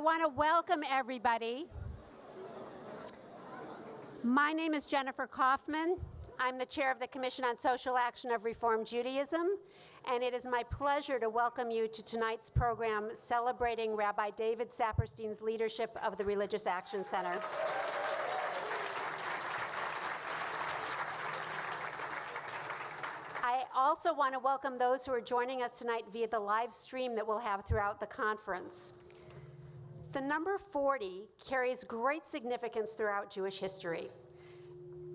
want to welcome everybody. My name is Jennifer Kaufman. I'm the chair of the Commission on Social Action of Reform Judaism, and it is my pleasure to welcome you to tonight's program celebrating Rabbi David Saperstein's leadership of the Religious Action Center. I also want to welcome those who are joining us tonight via the live stream that we'll have throughout the conference. The number 40 carries great significance throughout Jewish history.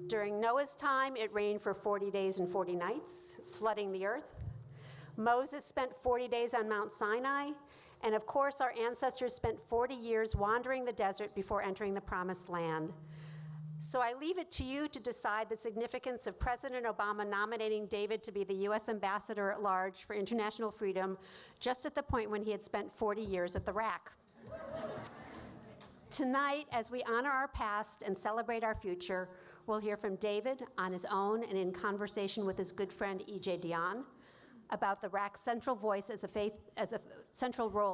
During Noah's time, it rained for 40 days and 40 nights, flooding the earth. Moses spent 40 days on Mount Sinai, and of course, our ancestors spent 40 years wandering the desert before entering the Promised Land. So I leave it to you to decide the significance of President Obama nominating David to be the U.S. Ambassador at Large for International Freedom just at the point when he had spent 40 years at the rack. Tonight, as we honor our past and celebrate our future, we'll hear from David on his own and in conversation with his good friend E.J. Dionne about the RAC's central role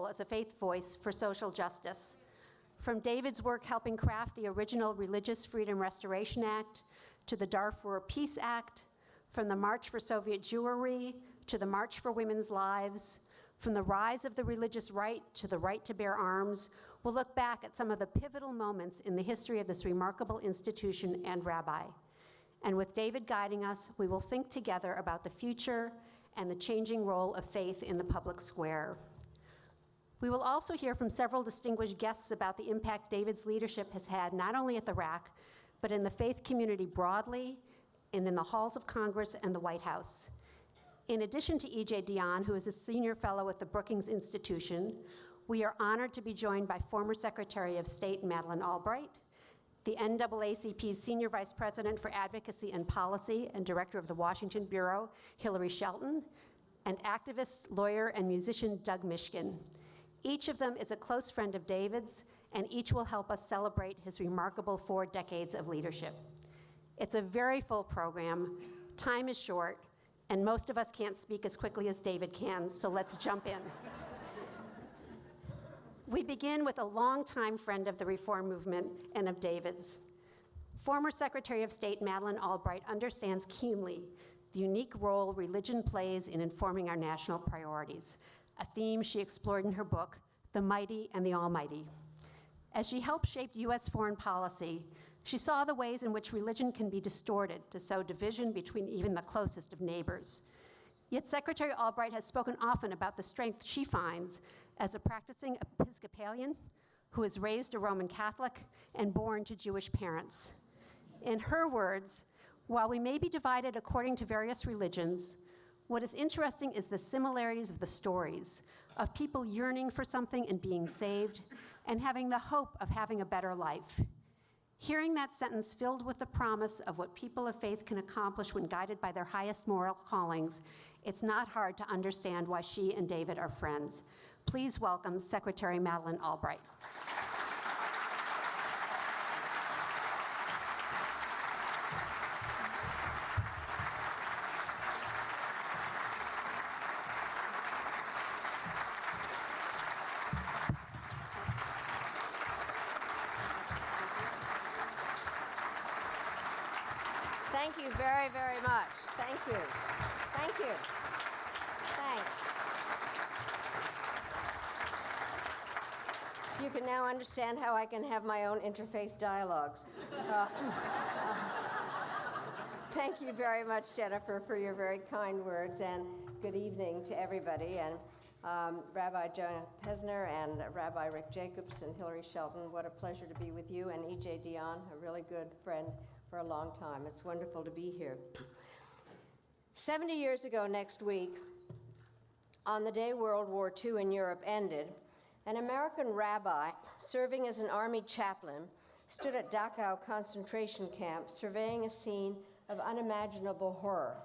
as a faith voice for social justice. From David's work helping craft the original Religious Freedom Restoration Act to the Darfur Peace Act, from the March for Soviet Jewry to the March for Women's Lives, from the rise of the religious right to the right to bear arms, we'll look back at some of the pivotal moments in the history of this remarkable institution and rabbi. And with David guiding us, we will think together about the future and the changing role of faith in the public square. We will also hear from several distinguished guests about the impact David's leadership has had not only at the RAC, but in the faith community broadly, and in the halls of Congress and the White House. In addition to E.J. Dionne, who is a senior fellow at the Brookings Institution, we are honored to be joined by former Secretary of State Madeleine Albright, the NAACP's Senior Vice President for Advocacy and Policy and Director of the Washington Bureau, Hilary Shelton, and activist, lawyer, and musician Doug Mishkin. Each of them is a close friend of David's, and each will help us celebrate his remarkable 4 decades of leadership. It's a very full program, time is short, and most of us can't speak as quickly as David can, so let's jump in. We begin with a longtime friend of the reform movement and of David's. Former Secretary of State Madeleine Albright understands keenly the unique role religion plays in informing our national priorities, a theme she explored in her book, The Mighty and the Almighty. As she helped shape U.S. foreign policy, she saw the ways in which religion can be distorted to sow division between even the closest of neighbors. Yet Secretary Albright has spoken often about the strength she finds as a practicing Episcopalian who is raised a Roman Catholic and born to Jewish parents. In her words, while we may be divided according to various religions, what is interesting is the similarities of the stories of people yearning for something and being saved and having the hope of having a better life. Hearing that sentence filled with the promise of what people of faith can accomplish when guided by their highest moral callings, it's not hard to understand why she and David are friends. Please welcome Secretary Madeleine Albright. Thank you very, very much. Thank you. Thank you. Thanks. You can now understand how I can have my own interfaith dialogues. Thank you very much, Jennifer, for your very kind words, and good evening to everybody. And Rabbi Jonah Pesner and Rabbi Rick Jacobs and Hilary Shelton, what a pleasure to be with you, and E.J. Dionne, a really good friend for a long time. It's wonderful to be here. 70 years ago next week, on the day World War II in Europe ended, an American rabbi serving as an army chaplain stood at Dachau concentration camp surveying a scene of unimaginable horror.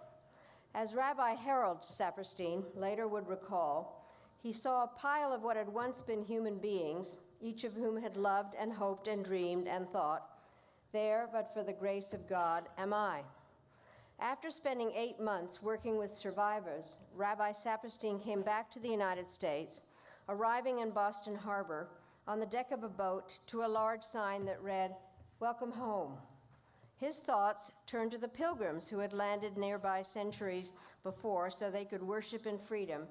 As Rabbi Harold Saperstein later would recall, he saw a pile of what had once been human beings, each of whom had loved and hoped and dreamed and thought, "There, but for the grace of God, am I." After spending 8 months working with survivors, Rabbi Saperstein came back to the United States, arriving in Boston Harbor on the deck of a boat to a large sign that read, "Welcome home." His thoughts turned to the pilgrims who had landed nearby centuries before so they could worship in freedom,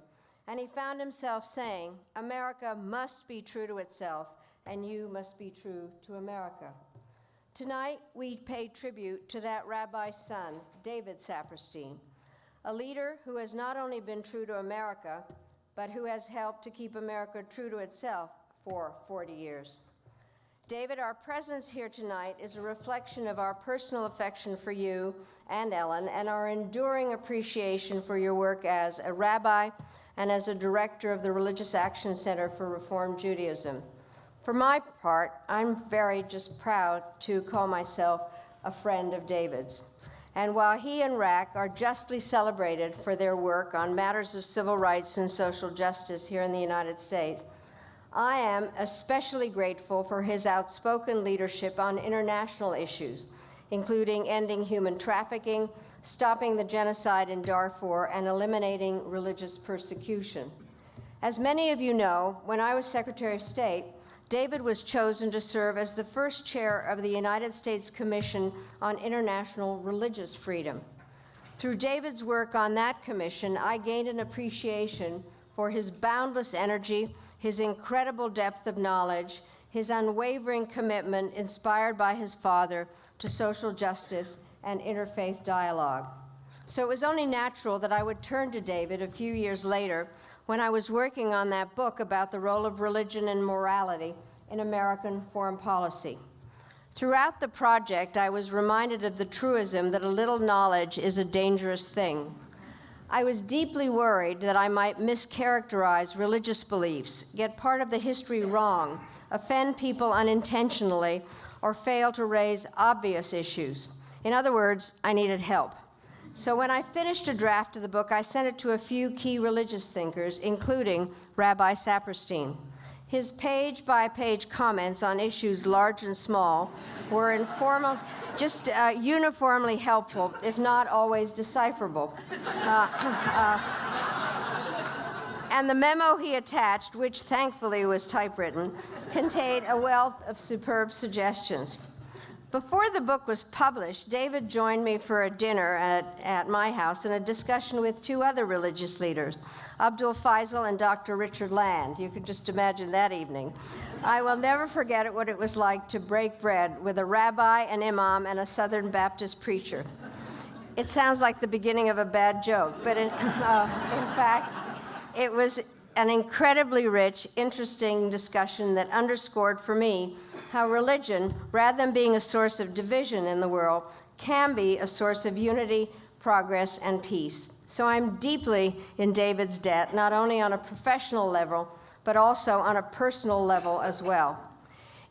and he found himself saying, "America must be true to itself, and you must be true to America." Tonight, we pay tribute to that rabbi's son, David Saperstein, a leader who has not only been true to America, but who has helped to keep America true to itself for 40 years. David, our presence here tonight is a reflection of our personal affection for you and Ellen, and our enduring appreciation for your work as a rabbi and as a director of the Religious Action Center for Reform Judaism. For my part, I'm very just proud to call myself a friend of David's. And while he and RAC are justly celebrated for their work on matters of civil rights and social justice here in the United States, I am especially grateful for his outspoken leadership on international issues, including ending human trafficking, stopping the genocide in Darfur, and eliminating religious persecution. As many of you know, when I was Secretary of State, David was chosen to serve as the first chair of the United States Commission on International Religious Freedom. Through David's work on that commission, I gained an appreciation for his boundless energy, his incredible depth of knowledge, his unwavering commitment inspired by his father to social justice and interfaith dialogue. So it was only natural that I would turn to David a few years later when I was working on that book about the role of religion and morality in American foreign policy. Throughout the project, I was reminded of the truism that a little knowledge is a dangerous thing. I was deeply worried that I might mischaracterize religious beliefs, get part of the history wrong, offend people unintentionally, or fail to raise obvious issues. In other words, I needed help. So when I finished a draft of the book, I sent it to a few key religious thinkers, including Rabbi Saperstein. His page-by-page comments on issues large and small were informal, just uniformly helpful, if not always decipherable. And the memo he attached, which thankfully was typewritten, contained a wealth of superb suggestions. Before the book was published, David joined me for a dinner at my house and a discussion with two other religious leaders, Abdul Faisal and Dr. Richard Land. You can just imagine that evening. I will never forget what it was like to break bread with a rabbi, an imam, and a Southern Baptist preacher. It sounds like the beginning of a bad joke, but in fact, it was an incredibly rich, interesting discussion that underscored for me how religion, rather than being a source of division in the world, can be a source of unity, progress, and peace. So I'm deeply in David's debt, not only on a professional level, but also on a personal level as well.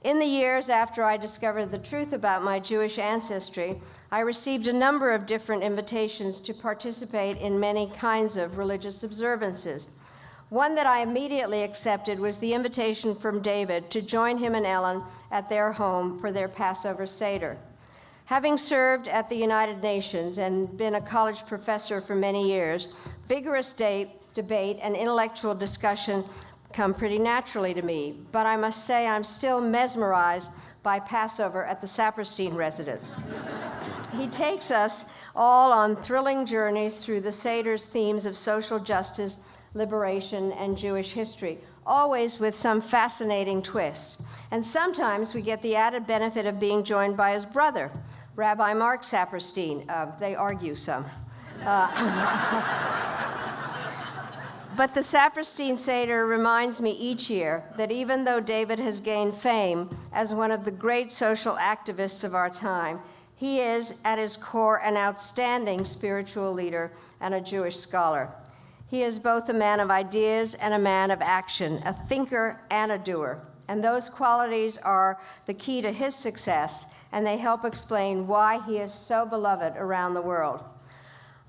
In the years after I discovered the truth about my Jewish ancestry, I received a number of different invitations to participate in many kinds of religious observances. One that I immediately accepted was the invitation from David to join him and Ellen at their home for their Passover Seder. Having served at the United Nations and been a college professor for many years, vigorous debate and intellectual discussion come pretty naturally to me. But I must say I'm still mesmerized by Passover at the Saperstein residence. He takes us all on thrilling journeys through the Seder's themes of social justice, liberation, and Jewish history, always with some fascinating twist. And sometimes we get the added benefit of being joined by his brother, Rabbi Mark Saperstein. They argue some. But the Saperstein Seder reminds me each year that even though David has gained fame as one of the great social activists of our time, he is, at his core, an outstanding spiritual leader and a Jewish scholar. He is both a man of ideas and a man of action, a thinker and a doer. And those qualities are the key to his success, and they help explain why he is so beloved around the world.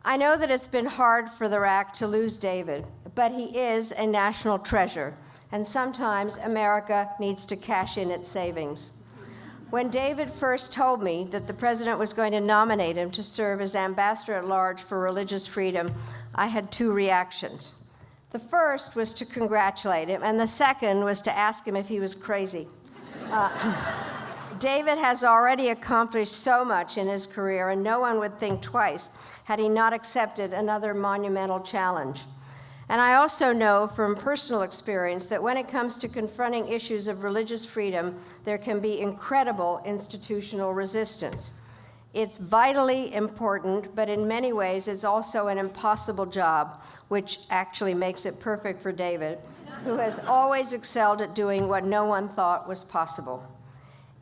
I know that it's been hard for the RAC to lose David, but he is a national treasure, and sometimes America needs to cash in its savings. When David first told me that the president was going to nominate him to serve as ambassador at large for religious freedom, I had two reactions. The first was to congratulate him, and the second was to ask him if he was crazy. David has already accomplished so much in his career, and no one would think twice had he not accepted another monumental challenge. And I also know from personal experience that when it comes to confronting issues of religious freedom, there can be incredible institutional resistance. It's vitally important, but in many ways it's also an impossible job, which actually makes it perfect for David, who has always excelled at doing what no one thought was possible.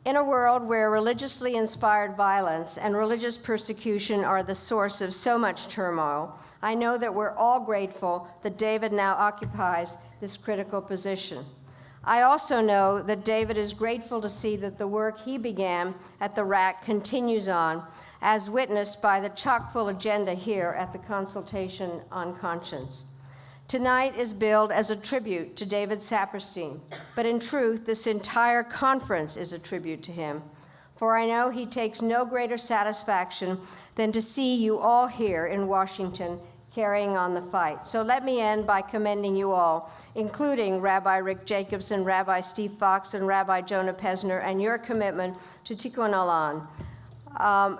In a world where religiously inspired violence and religious persecution are the source of so much turmoil, I know that we're all grateful that David now occupies this critical position. I also know that David is grateful to see that the work he began at the RAC continues on, as witnessed by the chock-full agenda here at the Consultation on Conscience. Tonight is billed as a tribute to David Saperstein, but in truth, this entire conference is a tribute to him. For I know he takes no greater satisfaction than to see you all here in Washington carrying on the fight. So let me end by commending you all, including Rabbi Rick Jacobs and Rabbi Steve Fox and Rabbi Jonah Pesner, and your commitment to Tikkun Olam.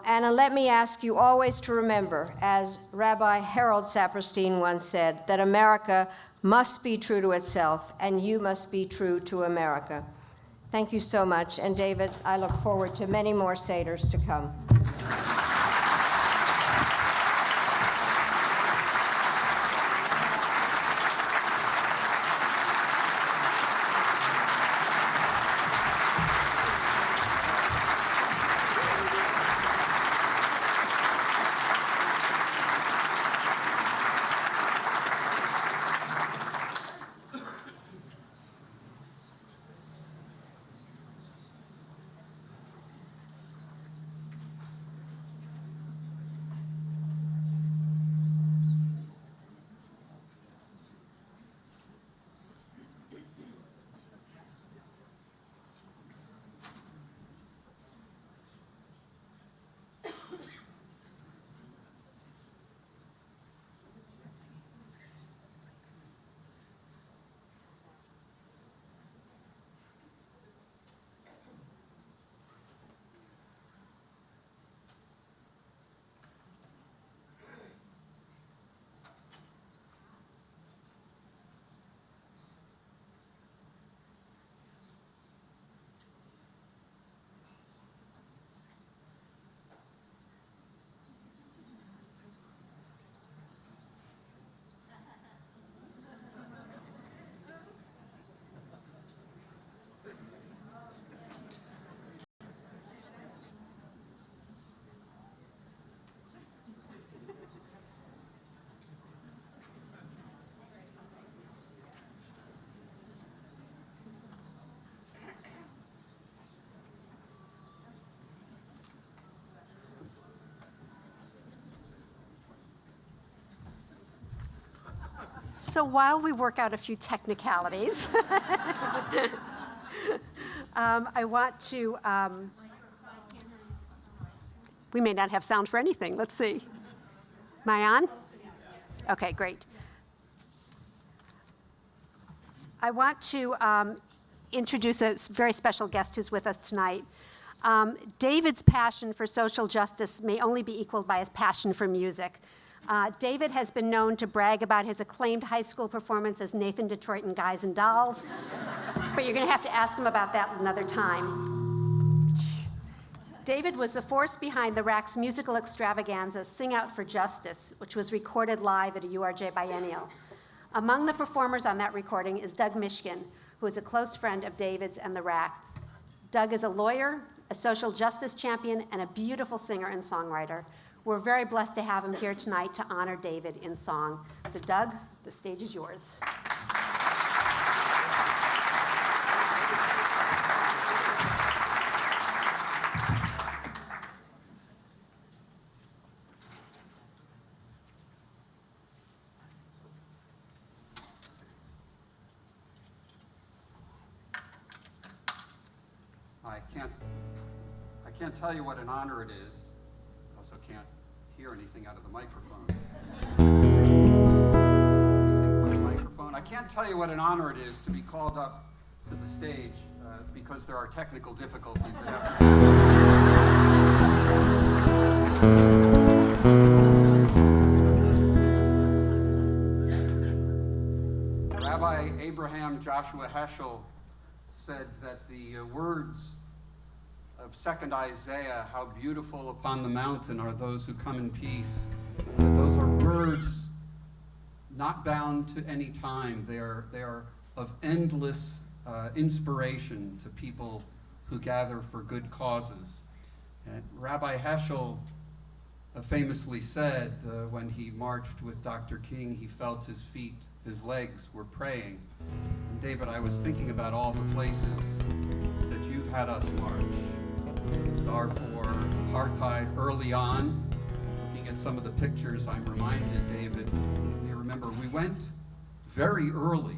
And let me ask you always to remember, as Rabbi Harold Saperstein once said, that America must be true to itself, and you must be true to America. Thank you so much. And David, I look forward to many more Seders to come. So while we work out a few technicalities, I want to, we may not have sound for anything. Let's see. Am I on? Okay, great. I want to introduce a very special guest who's with us tonight. David's passion for social justice may only be equaled by his passion for music. David has been known to brag about his acclaimed high school performance as Nathan Detroit in Guys and Dolls, but you're going to have to ask him about that another time. David was the force behind the RAC's musical extravaganza, Sing Out for Justice, which was recorded live at a URJ biennial. Among the performers on that recording is Doug Mishkin, who is a close friend of David's and the RAC. Doug is a lawyer, a social justice champion, and a beautiful singer and songwriter. We're very blessed to have him here tonight to honor David in song. So Doug, the stage is yours. I can't tell you what an honor it is. I also can't hear anything out of the microphone. Anything from the microphone? And I can't tell you what an honor it is to be called up to the stage because there are technical difficulties that have to Rabbi Abraham Joshua Heschel said that the words of 2nd Isaiah, how beautiful upon the mountain are those who come in peace, said those are words not bound to any time. They are of endless inspiration to people who gather for good causes. And Rabbi Heschel famously said when he marched with Dr. King, he felt his feet, his legs were praying. And David, I was thinking about all the places that you've had us march. Darfur, apartheid early on. Looking at some of the pictures, I'm reminded, David, you remember we went very early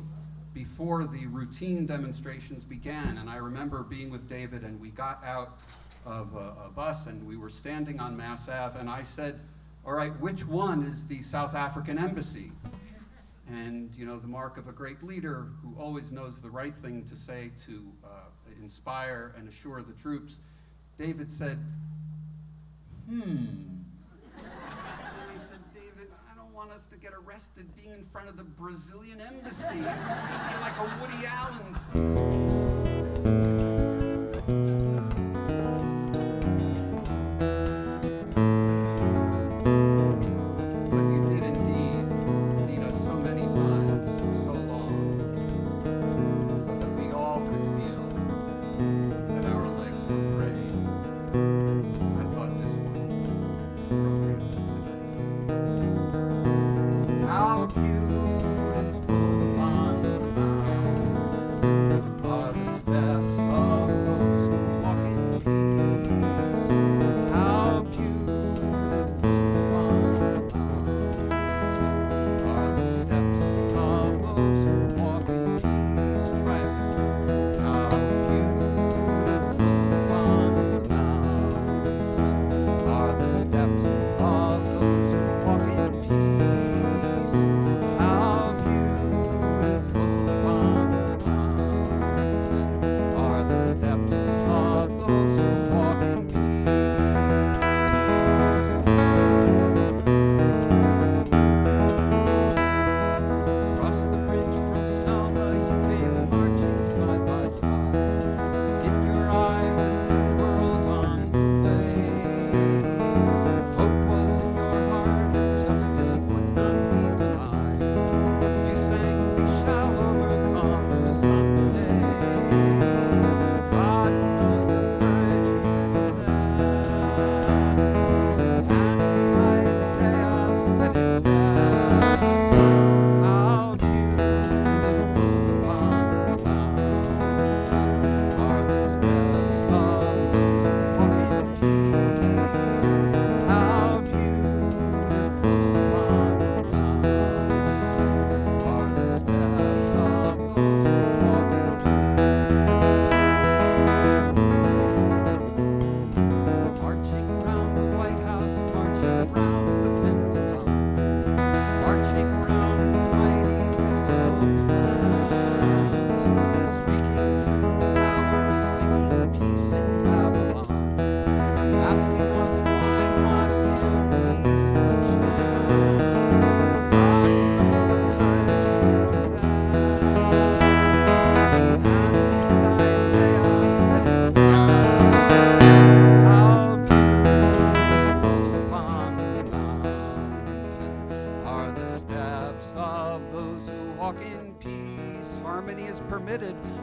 before the routine demonstrations began. And I remember being with David and we got out of a bus and we were standing on Mass Ave and I said, all right, which one is the South African embassy? And you know, the mark of a great leader who always knows the right thing to say to inspire and assure the troops, David said, And I said, David, I don't want us to get arrested being in front of the Brazilian embassy. It's something like a Woody Allen's.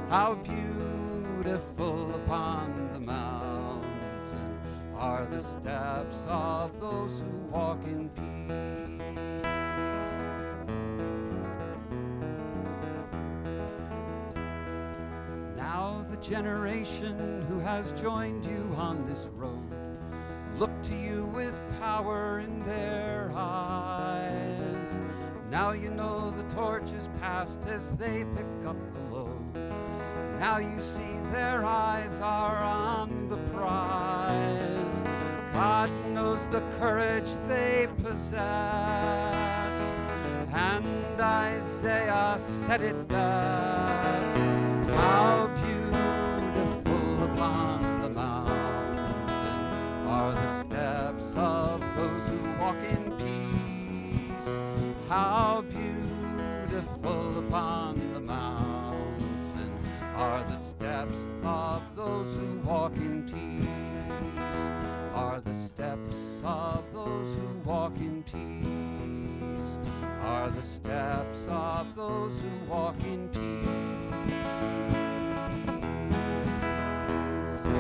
How beautiful upon the mountain are the steps of those who walk in peace. Now the generation who has joined you on this road look to you with power in their eyes. Now you know the torch is passed as they pick up the load. Now you see their eyes are on the prize. God knows the courage they possess, And Isaiah said it best, how beautiful upon the mountain are the steps of those who walk in peace. How beautiful upon the mountain are the steps of those who walk in peace. Are the steps of those who walk in peace. Are the steps of those who walk in peace. Thank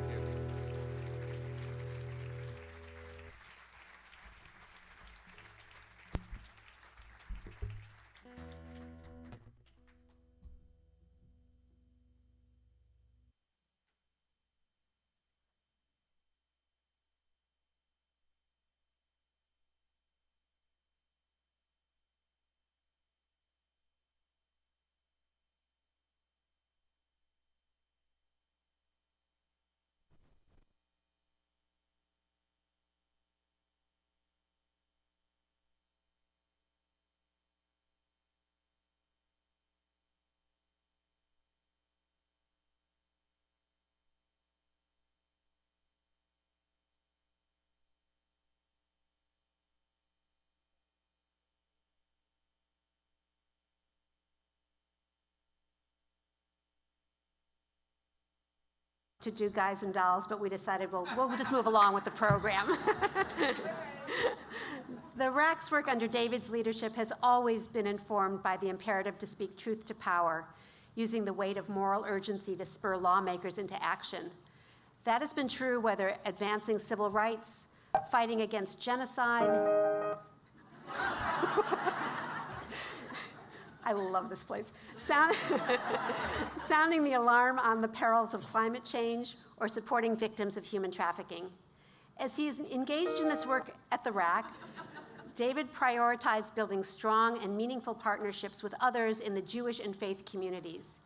you. To do Guys and Dolls, but we decided we'll just move along with the program. The RAC's work under David's leadership has always been informed by the imperative to speak truth to power, using the weight of moral urgency to spur lawmakers into action. That has been true whether advancing civil rights, fighting against genocide. I love this place. Sounding the alarm on the perils of climate change or supporting victims of human trafficking. As he is engaged in this work at the RAC, David prioritized building strong and meaningful partnerships with others in the Jewish and faith communities.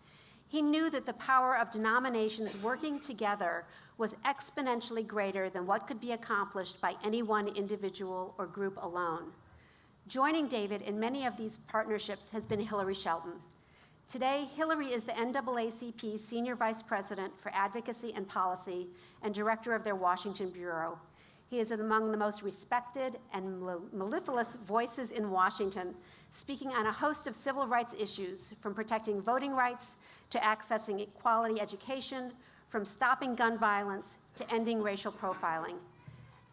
He knew that the power of denominations working together was exponentially greater than what could be accomplished by any one individual or group alone. Joining David in many of these partnerships has been Hilary Shelton. Today, Hilary is the NAACP Senior Vice President for Advocacy and Policy and Director of their Washington Bureau. He is among the most respected and mellifluous voices in Washington, speaking on a host of civil rights issues, from protecting voting rights to accessing quality education, from stopping gun violence to ending racial profiling.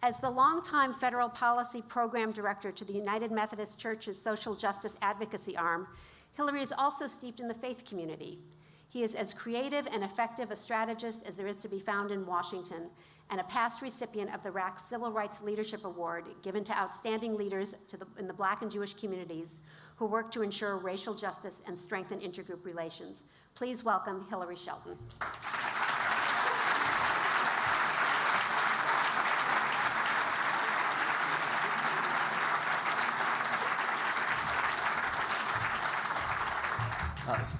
As the longtime federal policy program director to the United Methodist Church's social justice advocacy arm, Hilary is also steeped in the faith community. He is as creative and effective a strategist as there is to be found in Washington, and a past recipient of the RAC Civil Rights Leadership Award given to outstanding leaders in the Black and Jewish communities who work to ensure racial justice and strengthen intergroup relations. Please welcome Hilary Shelton.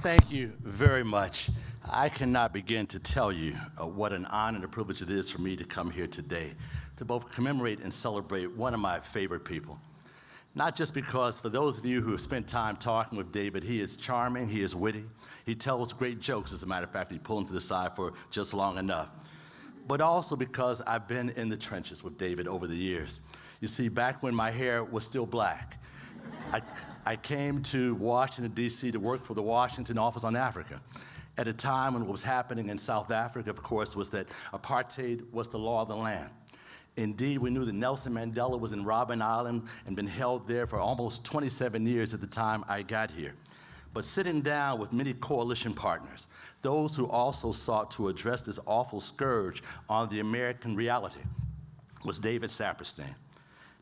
Thank you very much. I cannot begin to tell you what an honor and a privilege it is for me to come here today to both commemorate and celebrate one of my favorite people. Not just because, for those of you who have spent time talking with David, he is charming, he is witty, he tells great jokes, as a matter of fact, he pulled him to the side for just long enough, but also because I've been in the trenches with David over the years. You see, back when my hair was still black, I came to Washington, D.C. to work for the Washington Office on Africa at a time when what was happening in South Africa, of course, was that apartheid was the law of the land. Indeed, we knew that Nelson Mandela was in Robben Island and been held there for almost 27 years at the time I got here. But sitting down with many coalition partners, those who also sought to address this awful scourge on the American reality, was David Saperstein.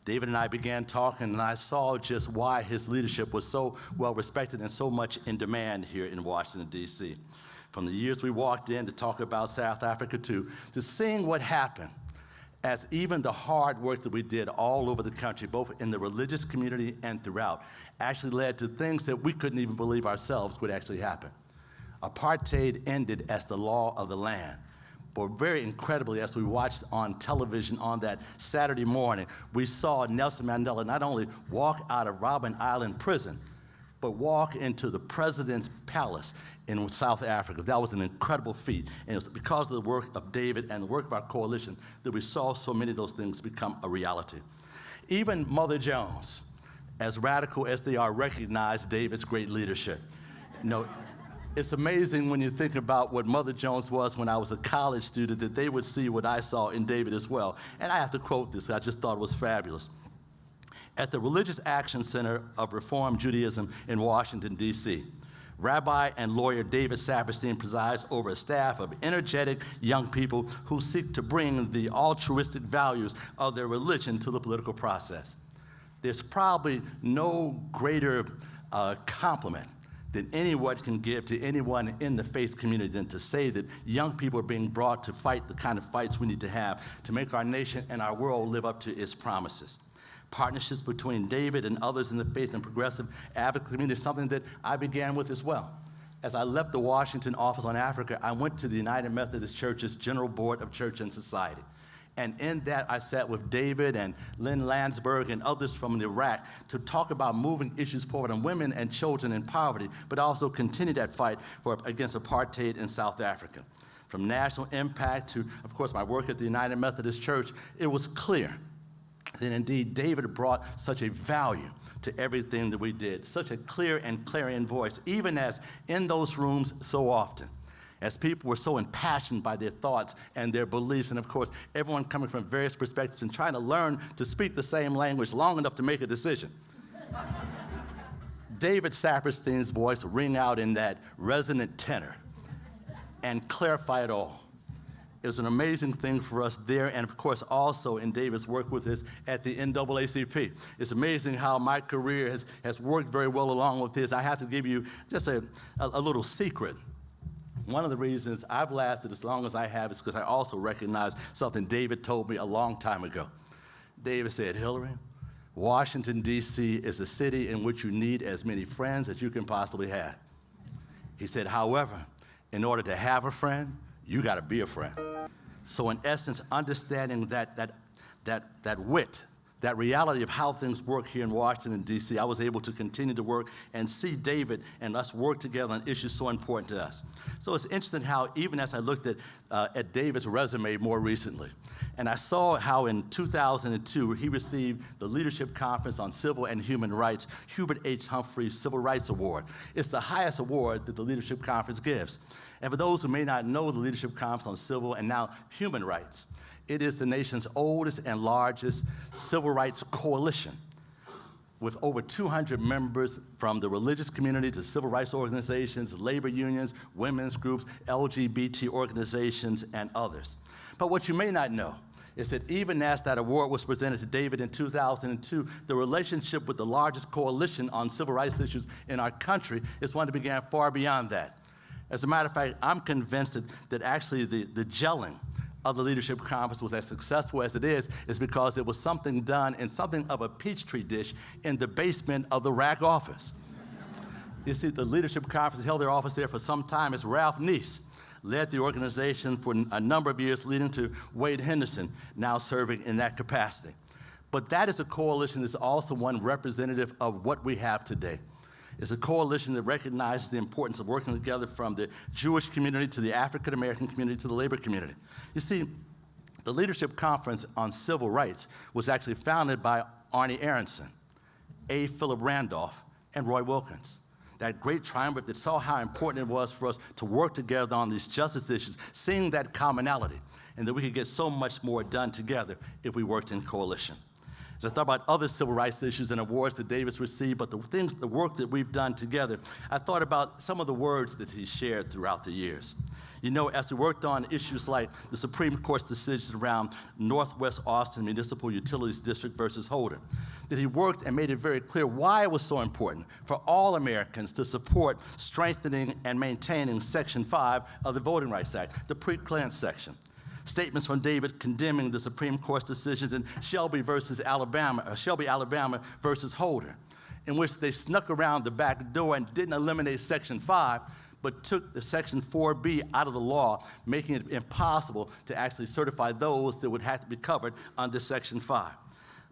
David and I began talking, and I saw just why his leadership was so well respected and so much in demand here in Washington, D.C. From the years we walked in to talk about South Africa to seeing what happened as even the hard work that we did all over the country, both in the religious community and throughout, actually led to things that we couldn't even believe ourselves would actually happen. Apartheid ended as the law of the land. But very incredibly, as we watched on television on that Saturday morning, we saw Nelson Mandela not only walk out of Robben Island prison, but walk into the president's palace in South Africa. That was an incredible feat. And it was because of the work of David and the work of our coalition that we saw so many of those things become a reality. Even Mother Jones, as radical as they are, recognized David's great leadership. You know, it's amazing when you think about what Mother Jones was when I was a college student, that they would see what I saw in David as well. And I have to quote this, I just thought it was fabulous. At the Religious Action Center of Reform Judaism in Washington, D.C., Rabbi and lawyer David Saperstein presides over a staff of energetic young people who seek to bring the altruistic values of their religion to the political process. There's probably no greater compliment that anyone can give to anyone in the faith community than to say that young people are being brought to fight the kind of fights we need to have to make our nation and our world live up to its promises. Partnerships between David and others in the faith and progressive advocacy community is something that I began with as well. As I left the Washington office on Africa, I went to the United Methodist Church's General Board of Church and Society. And in that, I sat with David and Lynn Landsberg and others from Iraq to talk about moving issues forward on women and children in poverty, but also continue that fight against apartheid in South Africa. From national impact to, of course, my work at the United Methodist Church, it was clear that indeed David brought such a value to everything that we did, such a clear and clarion voice, even as in those rooms so often, as people were so impassioned by their thoughts and their beliefs, and of course, everyone coming from various perspectives and trying to learn to speak the same language long enough to make a decision. David Saperstein's voice ring out in that resonant tenor and clarify it all. It was an amazing thing for us there, and of course also in David's work with us at the NAACP. It's amazing how my career has worked very well along with his. I have to give you just a little secret. One of the reasons I've lasted as long as I have is because I also recognize something David told me a long time ago. David said, Hilary, Washington, D.C. is a city in which you need as many friends as you can possibly have. He said, however, in order to have a friend, you got to be a friend. So in essence, understanding that wit, that reality of how things work here in Washington, D.C., I was able to continue to work and see David and us work together on issues so important to us. So it's interesting how even as I looked at David's resume more recently, and I saw how in 2002 he received the Leadership Conference on Civil and Human Rights Hubert H. Humphrey Civil Rights Award. It's the highest award that the Leadership Conference gives. And for those who may not know the Leadership Conference on Civil and now Human Rights, it is the nation's oldest and largest civil rights coalition with over 200 members from the religious community to civil rights organizations, labor unions, women's groups, LGBT organizations, and others. But what you may not know is that even as that award was presented to David in 2002, the relationship with the largest coalition on civil rights issues in our country is one that began far beyond that. As a matter of fact, I'm convinced that actually the gelling of the Leadership Conference was as successful as it is because it was something done in something of a Peachtree dish in the basement of the RAC office. You see, the Leadership Conference held their office there for some time as Ralph Neese led the organization for a number of years, leading to Wade Henderson now serving in that capacity. But that is a coalition that's also one representative of what we have today. It's a coalition that recognizes the importance of working together from the Jewish community to the African American community to the labor community. You see, the Leadership Conference on Civil Rights was actually founded by Arnie Aronson, A. Philip Randolph, and Roy Wilkins. That great triumvirate that saw how important it was for us to work together on these justice issues, seeing that commonality, and that we could get so much more done together if we worked in coalition. As I thought about other civil rights issues and awards that David's received, but the work that we've done together, I thought about some of the words that he shared throughout the years. You know, as we worked on issues like the Supreme Court's decision around Northwest Austin Municipal Utilities District versus Holder, that he worked and made it very clear why it was so important for all Americans to support strengthening and maintaining Section 5 of the Voting Rights Act, the pre-clearance section. Statements from David condemning the Supreme Court's decisions in Shelby, Alabama versus Holder, in which they snuck around the back door and didn't eliminate Section 5, but took the Section 4B out of the law, making it impossible to actually certify those that would have to be covered under Section 5.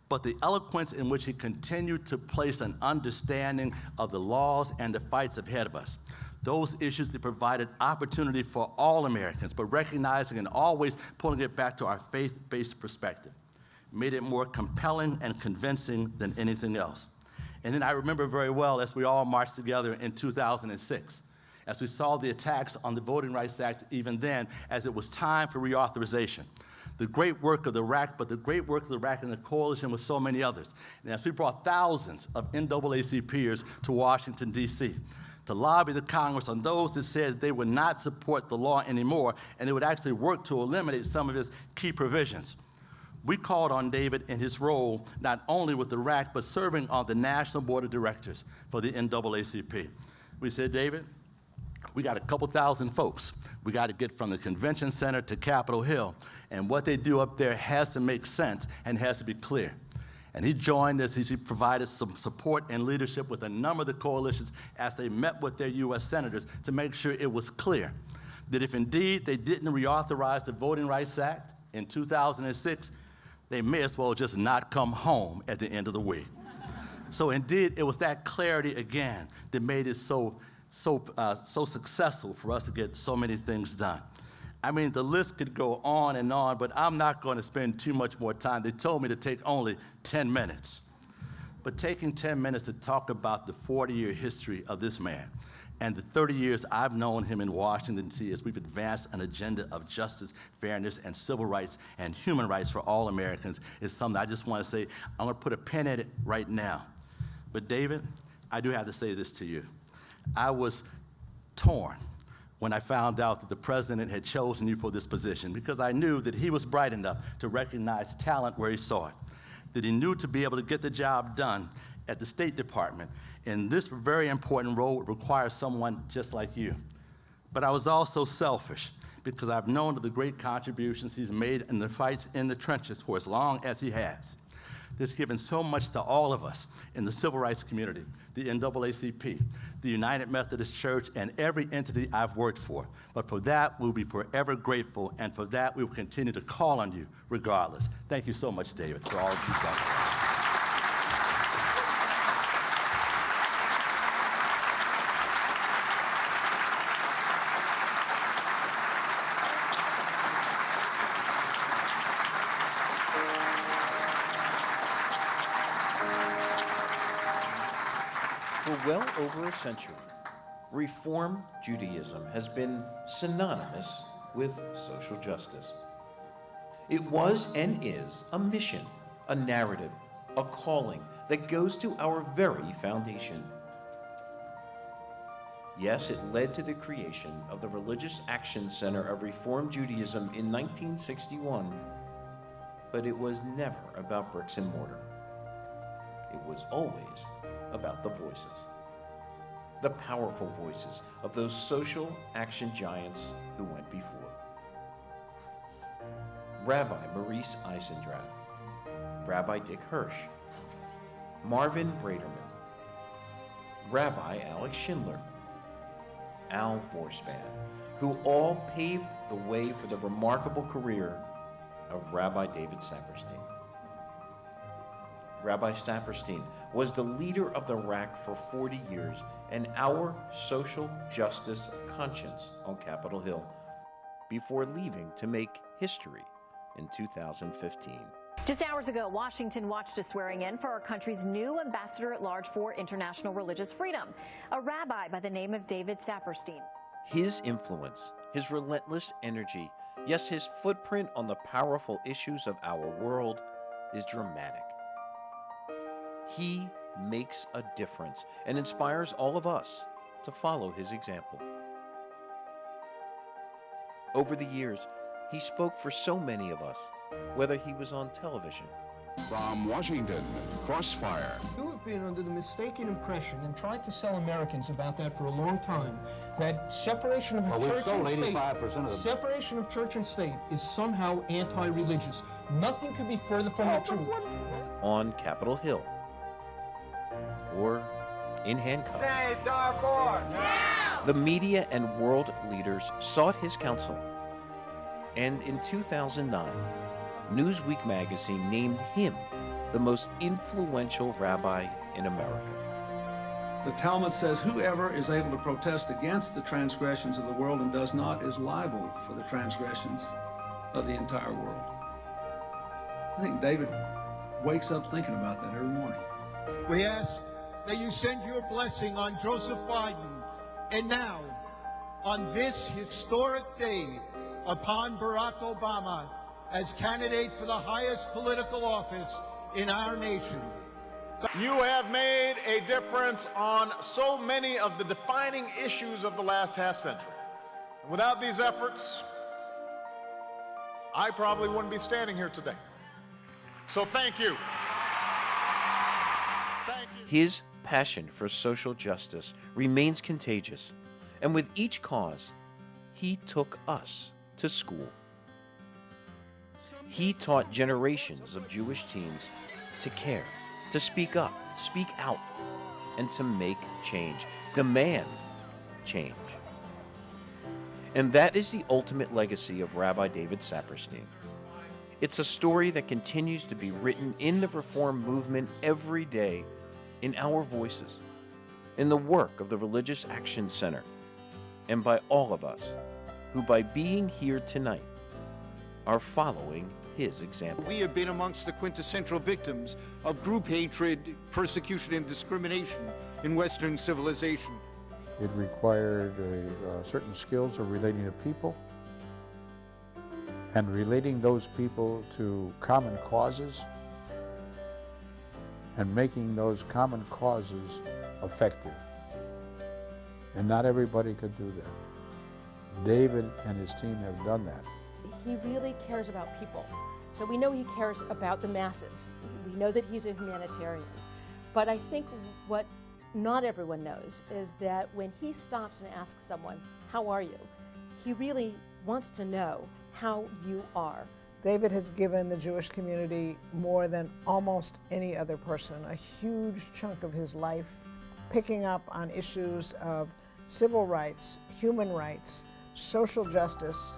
But the eloquence in which he continued to place an understanding of the laws and the fights ahead of us, those issues that provided opportunity for all Americans, but recognizing and always pulling it back to our faith-based perspective, made it more compelling and convincing than anything else. And then I remember very well as we all marched together in 2006, as we saw the attacks on the Voting Rights Act even then, as it was time for reauthorization. The great work of the RAC, but the great work of the RAC and the coalition with so many others. And as we brought thousands of NAACPers to Washington, D.C., to lobby the Congress on those that said they would not support the law anymore, and they would actually work to eliminate some of its key provisions. We called on David in his role, not only with the RAC, but serving on the National Board of Directors for the NAACP. We said, David, we got a couple thousand folks. We got to get from the convention center to Capitol Hill, and what they do up there has to make sense and has to be clear. And he joined us, he provided some support and leadership with a number of the coalitions as they met with their U.S. senators to make sure it was clear that if indeed they didn't reauthorize the Voting Rights Act in 2006, they may as well just not come home at the end of the week. So indeed, it was that clarity again that made it so successful for us to get so many things done. I mean, the list could go on, but I'm not going to spend too much more time. They told me to take only 10 minutes. But taking 10 minutes to talk about the 40-year history of this man and the 30 years I've known him in Washington, D.C., as we've advanced an agenda of justice, fairness, and civil rights and human rights for all Americans is something I just want to say, I'm going to put a pin in it right now. But David, I do have to say this to you. I was torn when I found out that the president had chosen you for this position, because I knew that he was bright enough to recognize talent where he saw it, that he knew to be able to get the job done at the State Department in this very important role would require someone just like you. But I was also selfish, because I've known of the great contributions he's made in the fights in the trenches for as long as he has. That's given so much to all of us in the civil rights community, the NAACP, the United Methodist Church, and every entity I've worked for. But for that, we'll be forever grateful, and for that, we will continue to call on you regardless. Thank you so much, David, for all that you've done. For well over a century, Reform Judaism has been synonymous with social justice. It was and is a mission, a narrative, a calling that goes to our very foundation. Yes, it led to the creation of the Religious Action Center of Reform Judaism in 1961, but it was never about bricks and mortar. It was always about the voices, the powerful voices of those social action giants who went before. Rabbi Maurice Eisendrath, Rabbi Dick Hirsch, Marvin Braderman, Rabbi Alex Schindler, Al Forspan, who all paved the way for the remarkable career of Rabbi David Saperstein. Rabbi Saperstein was the leader of the RAC for 40 years and our social justice conscience on Capitol Hill before leaving to make history in 2015. Just hours ago, Washington watched a swearing in for our country's new ambassador at large for international religious freedom, a rabbi by the name of David Saperstein. His influence, his relentless energy, yes, his footprint on the powerful issues of our world is dramatic. He makes a difference and inspires all of us to follow his example. Over the years, he spoke for so many of us, whether he was on television. From Washington, Crossfire. You have been under the mistaken impression and tried to sell Americans about that for a long time, that separation of church and state, separation of church and state is somehow anti-religious. Nothing could be further from the truth. On Capitol Hill, or in handcuffs. Say, Darfur! Now! The media and world leaders sought his counsel, and in 2009, Newsweek magazine named him the most influential rabbi in America. The Talmud says whoever is able to protest against the transgressions of the world and does not is liable for the transgressions of the entire world. I think David wakes up thinking about that every morning. We ask that you send your blessing on Joseph Biden, and now, on this historic day, upon Barack Obama as candidate for the highest political office in our nation. You have made a difference on so many of the defining issues of the last half century. Without these efforts, I probably wouldn't be standing here today. So thank you. Thank you. His passion for social justice remains contagious, and with each cause, he took us to school. He taught generations of Jewish teens to care, to speak up, speak out, and to make change, demand change. And that is the ultimate legacy of Rabbi David Saperstein. It's a story that continues to be written in the Reform movement every day, in our voices, in the work of the Religious Action Center, and by all of us who, by being here tonight, are following his example. We have been amongst the quintessential victims of group hatred, persecution, and discrimination in Western civilization. It required certain skills of relating to people and relating those people to common causes and making those common causes effective. And not everybody could do that. David and his team have done that. He really cares about people. So we know he cares about the masses. We know that he's a humanitarian. But I think what not everyone knows is that when he stops and asks someone, "How are you?" he really wants to know how you are. David has given the Jewish community more than almost any other person, a huge chunk of his life, picking up on issues of civil rights, human rights, social justice,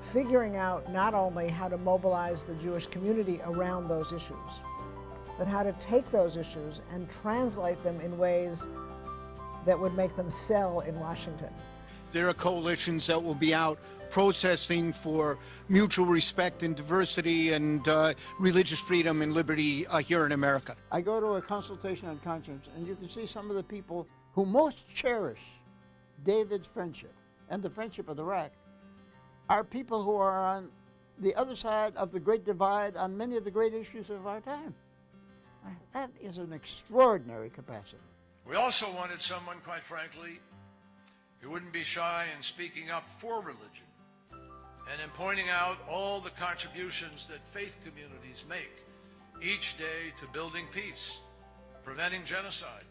figuring out not only how to mobilize the Jewish community around those issues, but how to take those issues and translate them in ways that would make them sell in Washington. There are coalitions that will be out protesting for mutual respect and diversity and religious freedom and liberty here in America. I go to a consultation on conscience, and you can see some of the people who most cherish David's friendship and the friendship of the RAC are people who are on the other side of the great divide on many of the great issues of our time. That is an extraordinary capacity. We also wanted someone, quite frankly, who wouldn't be shy in speaking up for religion and in pointing out all the contributions that faith communities make each day to building peace, preventing genocide,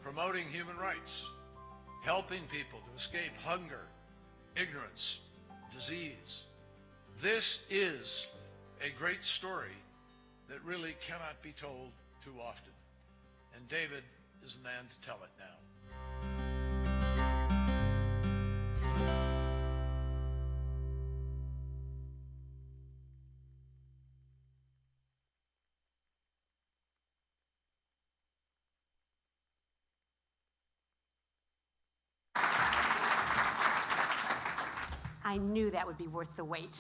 promoting human rights, helping people to escape hunger, ignorance, disease. This is a great story that really cannot be told too often. And David is the man to tell it now. I knew that would be worth the wait.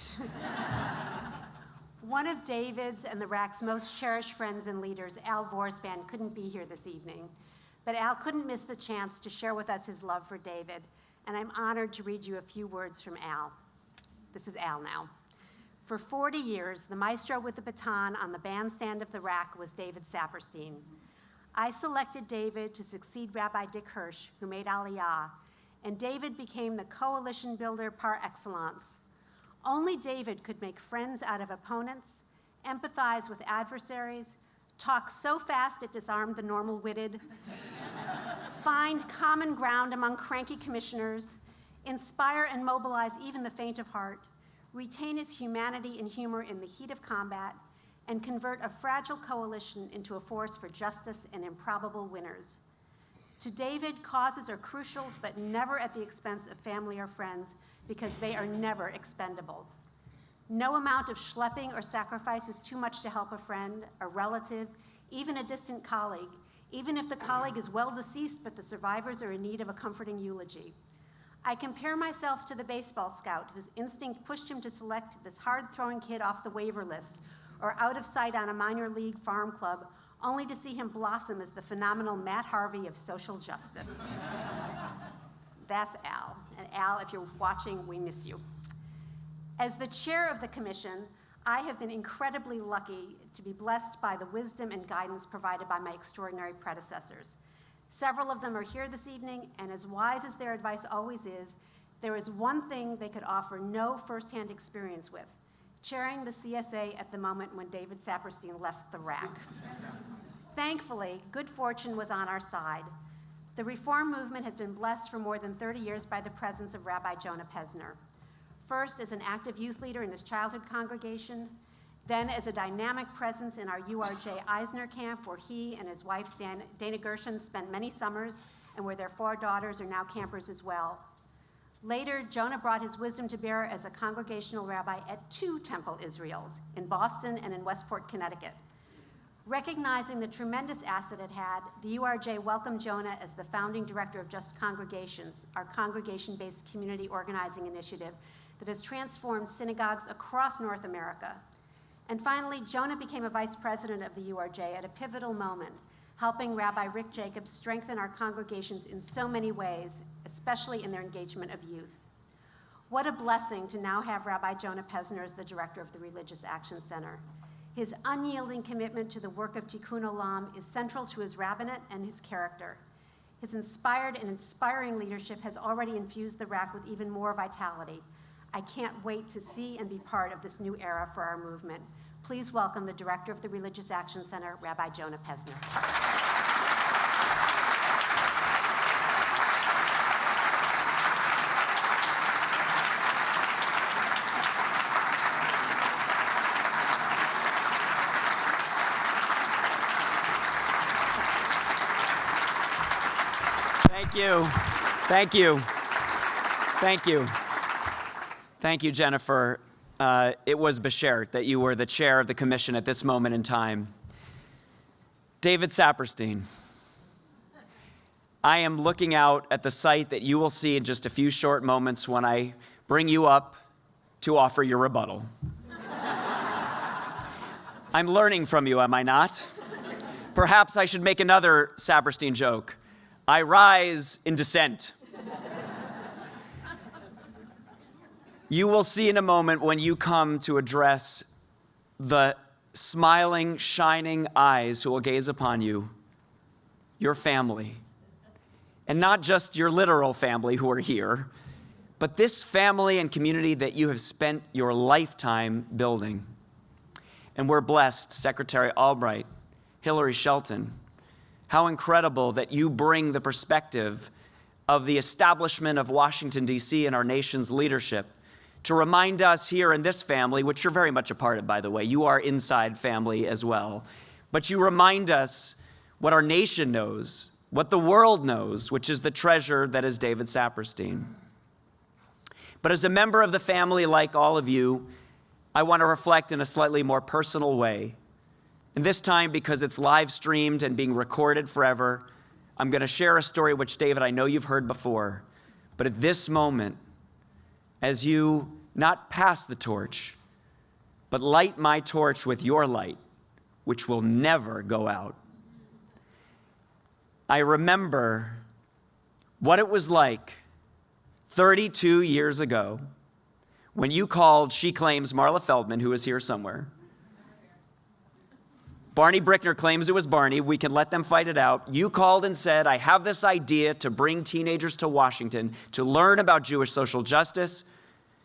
One of David's and the RAC's most cherished friends and leaders, Al Vorspan, couldn't be here this evening. But Al couldn't miss the chance to share with us his love for David, and I'm honored to read you a few words from Al. This is Al now. For 40 years, the maestro with the baton on the bandstand of the RAC was David Saperstein. I selected David to succeed Rabbi Dick Hirsch, who made Aliyah, and David became the coalition builder par excellence. Only David could make friends out of opponents, empathize with adversaries, talk so fast it disarmed the normal-witted, find common ground among cranky commissioners, inspire and mobilize even the faint of heart, retain his humanity and humor in the heat of combat, and convert a fragile coalition into a force for justice and improbable winners. To David, causes are crucial, but never at the expense of family or friends, because they are never expendable. No amount of schlepping or sacrifice is too much to help a friend, a relative, even a distant colleague, even if the colleague is well deceased but the survivors are in need of a comforting eulogy. I compare myself to the baseball scout whose instinct pushed him to select this hard-throwing kid off the waiver list or out of sight on a minor league farm club, only to see him blossom as the phenomenal Matt Harvey of social justice. That's Al. And Al, if you're watching, we miss you. As the chair of the commission, I have been incredibly lucky to be blessed by the wisdom and guidance provided by my extraordinary predecessors. Several of them are here this evening, and as wise as their advice always is, there is one thing they could offer no firsthand experience with: chairing the CSA at the moment when David Saperstein left the RAC. Thankfully, good fortune was on our side. The reform movement has been blessed for more than 30 years by the presence of Rabbi Jonah Pesner. First as an active youth leader in his childhood congregation, then as a dynamic presence in our URJ Eisner camp, where he and his wife Dana Gershon spent many summers, and where their 4 daughters are now campers as well. Later, Jonah brought his wisdom to bear as a congregational rabbi at 2 Temple Israels, in Boston and in Westport, Connecticut. Recognizing the tremendous asset it had, the URJ welcomed Jonah as the founding director of Just Congregations, our congregation-based community organizing initiative that has transformed synagogues across North America. And finally, Jonah became a vice president of the URJ at a pivotal moment, helping Rabbi Rick Jacobs strengthen our congregations in so many ways, especially in their engagement of youth. What a blessing to now have Rabbi Jonah Pesner as the director of the Religious Action Center. His unyielding commitment to the work of Tikkun Olam is central to his rabbinate and his character. His inspired and inspiring leadership has already infused the RAC with even more vitality. I can't wait to see and be part of this new era for our movement. Please welcome the director of the Religious Action Center, Rabbi Jonah Pesner. Thank you. Thank you. Thank you. Thank you, Jennifer. It was beshert that you were the chair of the commission at this moment in time. David Saperstein, I am looking out at the site that you will see in just a few short moments when I bring you up to offer your rebuttal. I'm learning from you, am I not? Perhaps I should make another Saperstein joke. I rise in dissent. You will see in a moment when you come to address the smiling, shining eyes who will gaze upon you, your family, and not just your literal family who are here, but this family and community that you have spent your lifetime building. And we're blessed, Secretary Albright, Hilary, Shelton. How incredible that you bring the perspective of the establishment of Washington, D.C. and our nation's leadership to remind us here in this family, which you're very much a part of, by the way. You are inside family as well. But you remind us what our nation knows, what the world knows, which is the treasure that is David Saperstein. But as a member of the family, like all of you, I want to reflect in a slightly more personal way. And this time, because it's live streamed and being recorded forever, I'm going to share a story which, David, I know you've heard before. But at this moment, as you not pass the torch, but light my torch with your light, which will never go out, I remember what it was like 32 years ago when you called, she claims, Marla Feldman, who is here somewhere. Barney Brickner claims it was Barney. We can let them fight it out. You called and said, I have this idea to bring teenagers to Washington to learn about Jewish social justice,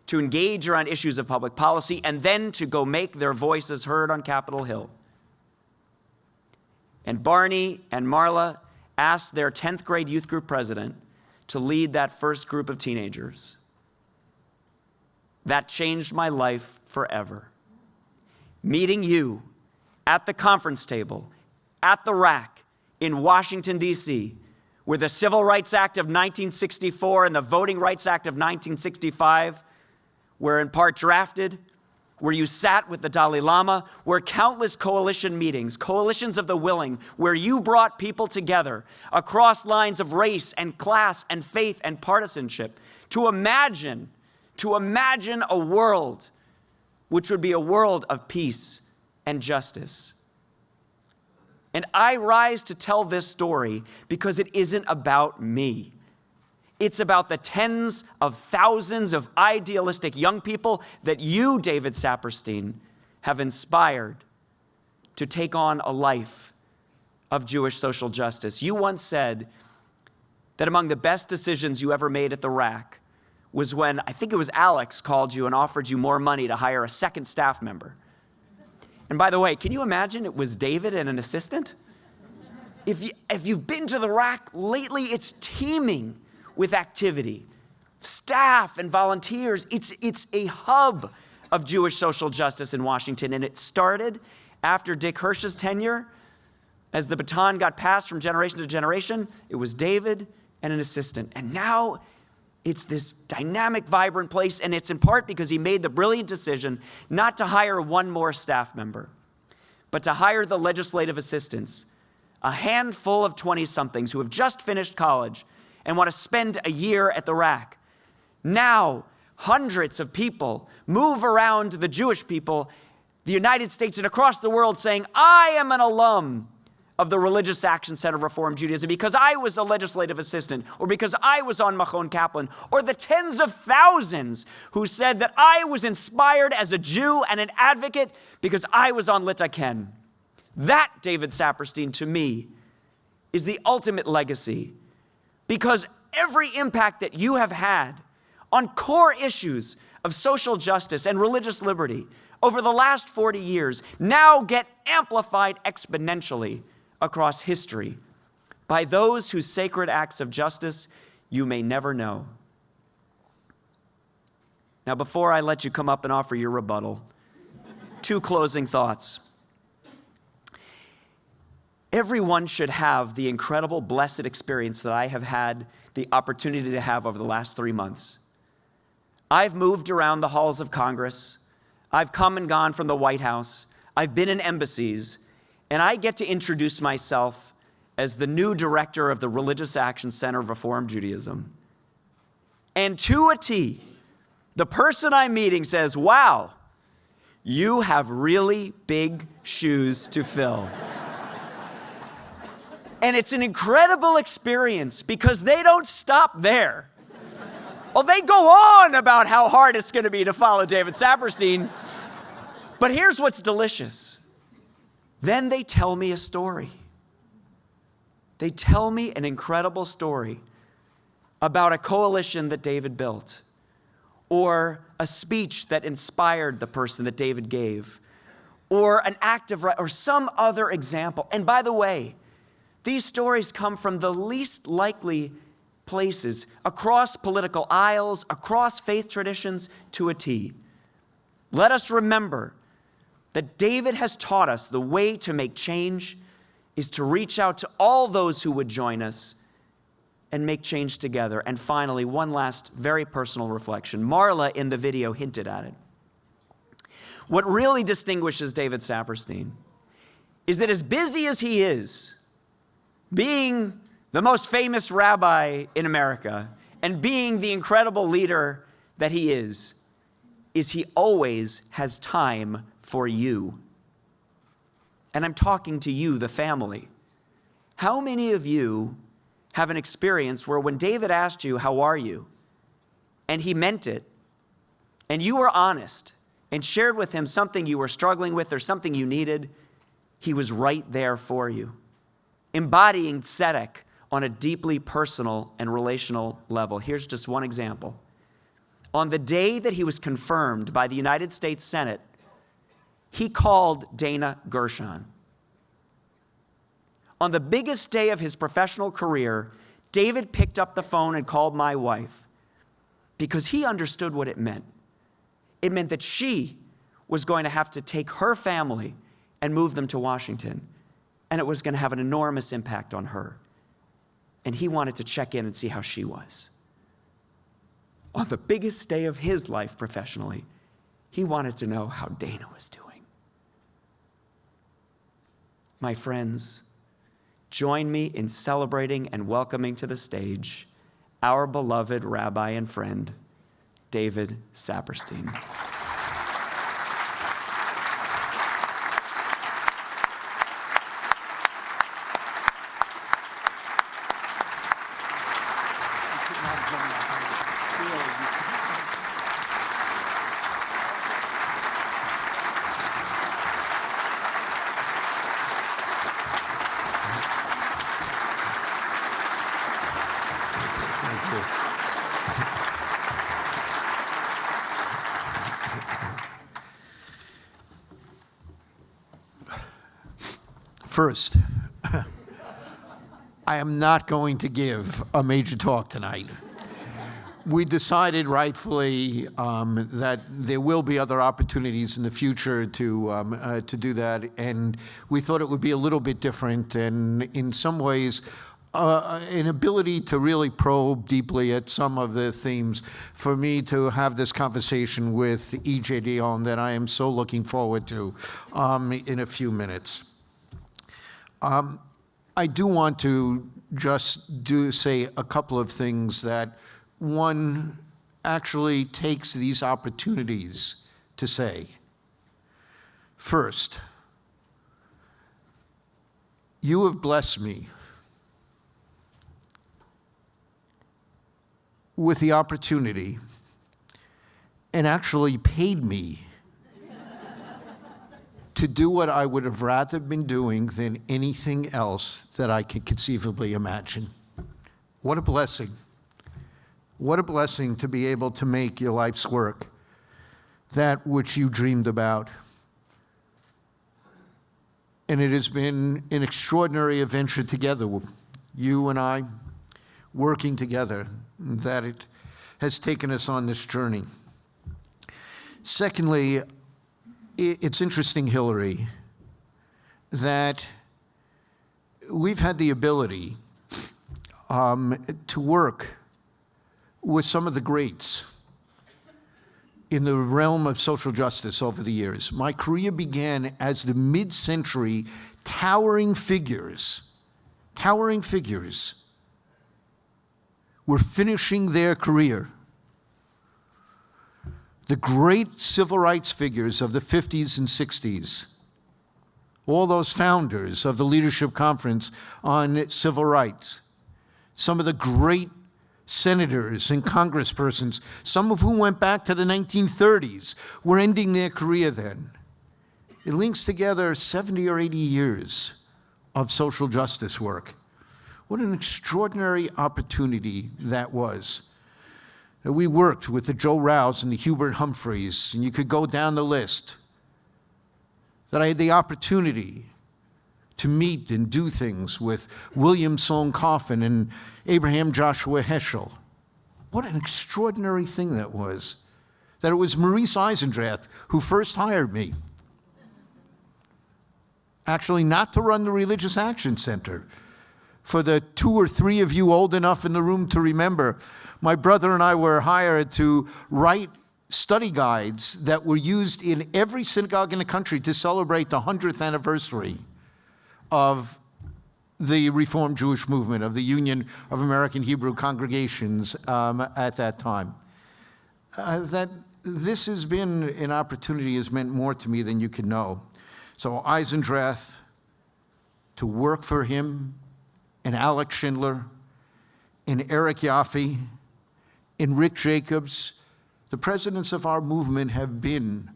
to engage around issues of public policy, and then to go make their voices heard on Capitol Hill. And Barney and Marla asked their 10th grade youth group president to lead that first group of teenagers. That changed my life forever. Meeting you at the conference table, at the RAC in Washington, D.C., where the Civil Rights Act of 1964 and the Voting Rights Act of 1965 were in part drafted, where you sat with the Dalai Lama, where countless coalition meetings, coalitions of the willing, where you brought people together across lines of race and class and faith and partisanship to imagine a world which would be a world of peace and justice. And I rise to tell this story because it isn't about me. It's about the tens of thousands of idealistic young people that you, David Saperstein, have inspired to take on a life of Jewish social justice. You once said that among the best decisions you ever made at the RAC was when, I think it was Alex, called you and offered you more money to hire a second staff member. And by the way, can you imagine it was David and an assistant? If you've been to the RAC lately, it's teeming with activity. Staff and volunteers, it's a hub of Jewish social justice in Washington. And it started after Dick Hirsch's tenure. As the baton got passed from generation to generation, it was David and an assistant. And now it's this dynamic, vibrant place, and it's in part because he made the brilliant decision not to hire one more staff member, but to hire the legislative assistants, a handful of 20-somethings who have just finished college and want to spend a year at the RAC. Now, hundreds of people move around the Jewish people, the United States and across the world saying, I am an alum of the Religious Action Center of Reform Judaism because I was a legislative assistant, or because I was on Machon Kaplan, or the tens of thousands who said that I was inspired as a Jew and an advocate because I was on Lita Ken. That, David Saperstein, to me, is the ultimate legacy, because every impact that you have had on core issues of social justice and religious liberty over the last 40 years now get amplified exponentially across history by those whose sacred acts of justice you may never know. Now, before I let you come up and offer your rebuttal, 2 closing thoughts. Everyone should have the incredible, blessed experience that I have had the opportunity to have over the last 3 months. I've moved around the halls of Congress. I've come and gone from the White House. I've been in embassies. And I get to introduce myself as the new director of the Religious Action Center of Reform Judaism. And to a T, the person I'm meeting says, wow, you have really big shoes to fill. And it's an incredible experience because they don't stop there. Well, they go on about how hard it's going to be to follow David Saperstein. But here's what's delicious. Then they tell me a story. They tell me an incredible story about a coalition that David built, or a speech that inspired the person that David gave, or an act of, or some other example. And by the way, these stories come from the least likely places, across political aisles, across faith traditions, to a T. Let us remember that David has taught us the way to make change is to reach out to all those who would join us and make change together. And finally, one last very personal reflection. Marla in the video hinted at it. What really distinguishes David Saperstein is that as busy as he is, being the most famous rabbi in America and being the incredible leader that he is he always has time for you. And I'm talking to you, the family. How many of you have an experience where when David asked you, how are you? And he meant it, and you were honest and shared with him something you were struggling with or something you needed, he was right there for you, embodying tzedek on a deeply personal and relational level. Here's just one example. On the day that he was confirmed by the United States Senate, he called Dana Gershon. On the biggest day of his professional career, David picked up the phone and called my wife because he understood what it meant. It meant that she was going to have to take her family and move them to Washington, and it was going to have an enormous impact on her. and he wanted to check in and see how she was. On the biggest day of his life professionally, he wanted to know how Dana was doing. My friends, join me in celebrating and welcoming to the stage our beloved rabbi and friend, David Saperstein. First, I am not going to give a major talk tonight. We decided rightfully that there will be other opportunities in the future to do that, and we thought it would be a little bit different, and in some ways, an ability to really probe deeply at some of the themes for me to have this conversation with E.J. Dionne that I am so looking forward to in a few minutes. I do want to just say a couple of things that one actually takes these opportunities to say. First, you have blessed me with the opportunity and actually paid me to do what I would have rather been doing than anything else that I could conceivably imagine. What a blessing. What a blessing to be able to make your life's work that which you dreamed about. And it has been an extraordinary adventure together, you and I, working together, that it has taken us on this journey. Secondly, it's interesting, Hilary, that we've had the ability to work with some of the greats in the realm of social justice over the years. My career began as the mid-century towering figures were finishing their career. The great civil rights figures of the 50s and 60s, all those founders of the Leadership Conference on Civil Rights, some of the great senators and congresspersons, some of whom went back to the 1930s, were ending their career then. It links together 70 or 80 years of social justice work. What an extraordinary opportunity that was. We worked with the Joe Rouse and the Hubert Humphreys, and you could go down the list. That I had the opportunity to meet and do things with William Sloane Kaufman and Abraham Joshua Heschel. What an extraordinary thing that was. That it was Maurice Eisendrath who first hired me. Actually, not to run the Religious Action Center. For the 2 or 3 of you old enough in the room to remember, my brother and I were hired to write study guides that were used in every synagogue in the country to celebrate the 100th anniversary of the Reformed Jewish movement, of the Union of American Hebrew Congregations at that time. That this has been an opportunity has meant more to me than you can know. So Eisendrath, to work for him, and Alex Schindler, and Eric Yaffe, and Rick Jacobs, the presidents of our movement have been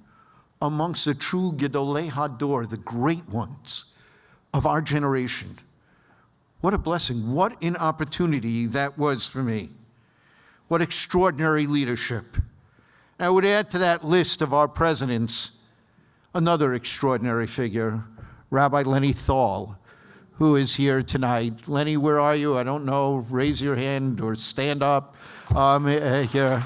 amongst the true Gedolei Hador, the great ones of our generation. What a blessing. What an opportunity that was for me. What extraordinary leadership. I would add to that list of our presidents another extraordinary figure, Rabbi Lenny Thal, who is here tonight. Lenny, where are you? I don't know. Raise your hand or stand up. Here.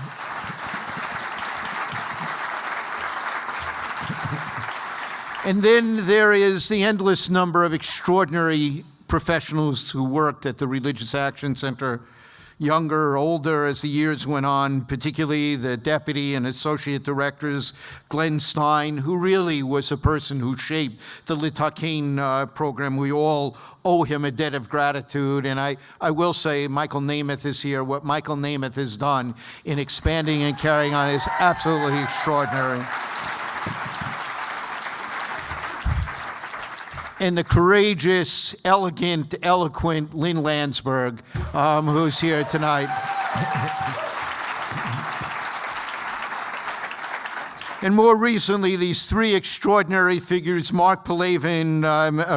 And then there is the endless number of extraordinary professionals who worked at the Religious Action Center, younger or older as the years went on, particularly the deputy and associate directors, Glenn Stein, who really was a person who shaped the Litakin program. We all owe him a debt of gratitude. And I will say, Michael Namath is here. What Michael Namath has done in expanding and carrying on is absolutely extraordinary. And the courageous, elegant, eloquent Lynn Landsberg, who's here tonight. And more recently, these three extraordinary figures, Mark Palavin,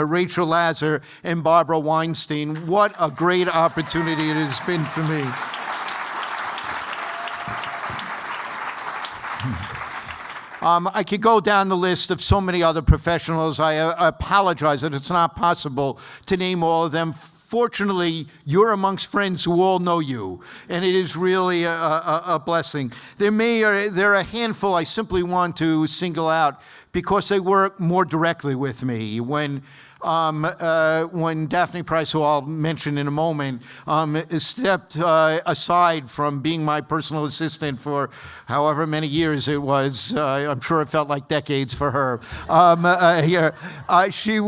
Rachel Lazar, and Barbara Weinstein. What a great opportunity it has been for me. I could go down the list of so many other professionals. I apologize that it's not possible to name all of them. Fortunately, you're amongst friends who all know you, and it is really a blessing. There are a handful I simply want to single out because they work more directly with me. When Daphne Price, who I'll mention in a moment, stepped aside from being my personal assistant for however many years it was. I'm sure it felt like decades for her.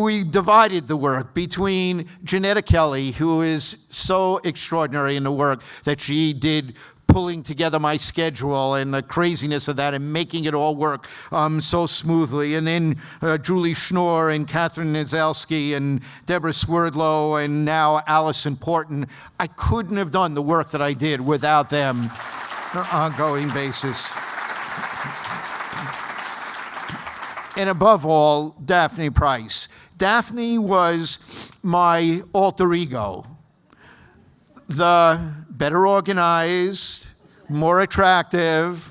We divided the work between Janetta Kelly, who is so extraordinary in the work that she did, pulling together my schedule and the craziness of that and making it all work so smoothly. And then Julie Schnorr and Catherine Nizelski and Deborah Swerdlow and now Allison Porton. I couldn't have done the work that I did without them on an ongoing basis. And above all, Daphne Price. Daphne was my alter ego. The better organized, more attractive,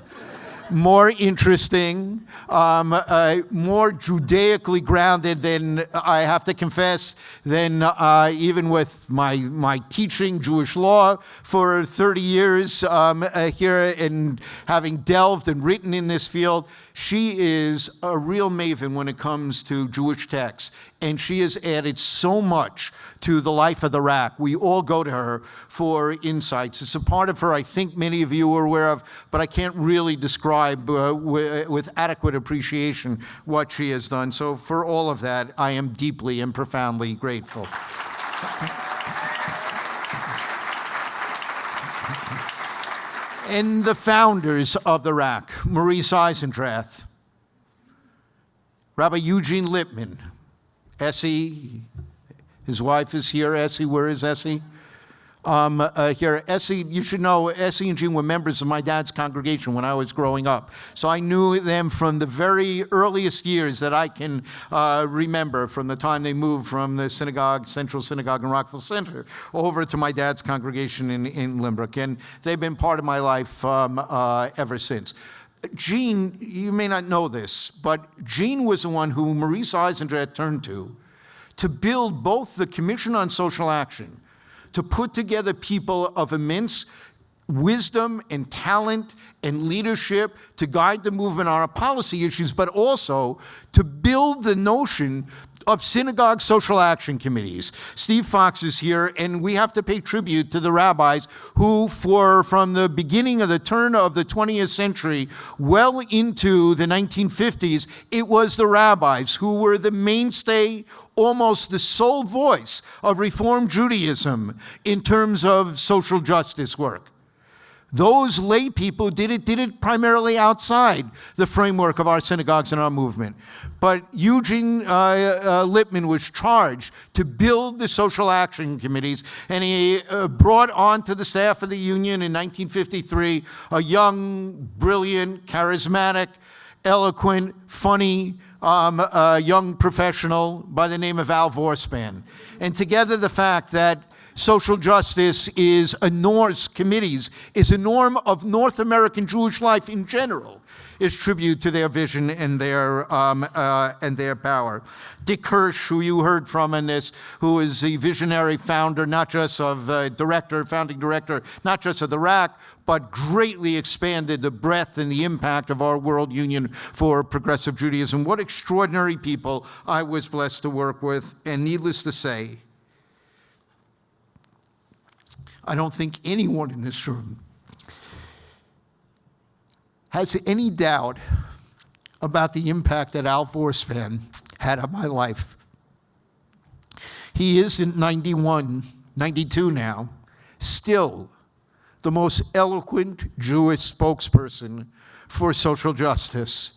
more interesting, more Judaically grounded than, I have to confess, than even with my teaching Jewish law for 30 years here and having delved and written in this field. She is a real maven when it comes to Jewish texts, and she has added so much to the life of the RAC. We all go to her for insights. It's a part of her I think many of you are aware of, but I can't really describe with adequate appreciation what she has done. So for all of that, I am deeply and profoundly grateful. And the founders of the RAC, Maurice Eisendrath, Rabbi Eugene Lippman, Essie, his wife is here. Essie, where is Essie? Here, Essie, you should know, Essie and Jean were members of my dad's congregation when I was growing up. So I knew them from the very earliest years that I can remember, from the time they moved from the synagogue, Central Synagogue in Rockville Center, over to my dad's congregation in Limerick. And they've been part of my life ever since. Jean, you may not know this, but Jean was the one who Maurice Eisendrath turned to build both the Commission on Social Action, to put together people of immense wisdom and talent and leadership to guide the movement on our policy issues, but also to build the notion of synagogue social action committees. Steve Fox is here, and we have to pay tribute to the rabbis who, from the beginning of the turn of the 20th century, well into the 1950s, it was the rabbis who were the mainstay, almost the sole voice of Reform Judaism in terms of social justice work. Those lay people did it primarily outside the framework of our synagogues and our movement. But Eugene Lippman was charged to build the social action committees, and he brought onto the staff of the union in 1953 a young, brilliant, charismatic, eloquent, funny, young professional by the name of Al Vorspan. And together the fact that social justice is a norm of North American Jewish life in general, is tribute to their vision and their power. Dick Hirsch, who you heard from in this, who is the visionary founder, not just of founding director, not just of the RAC, but greatly expanded the breadth and the impact of our World Union for Progressive Judaism. What extraordinary people I was blessed to work with, and needless to say, I don't think anyone in this room has any doubt about the impact that Al Forsman had on my life. He is in 92 now, still the most eloquent Jewish spokesperson for social justice.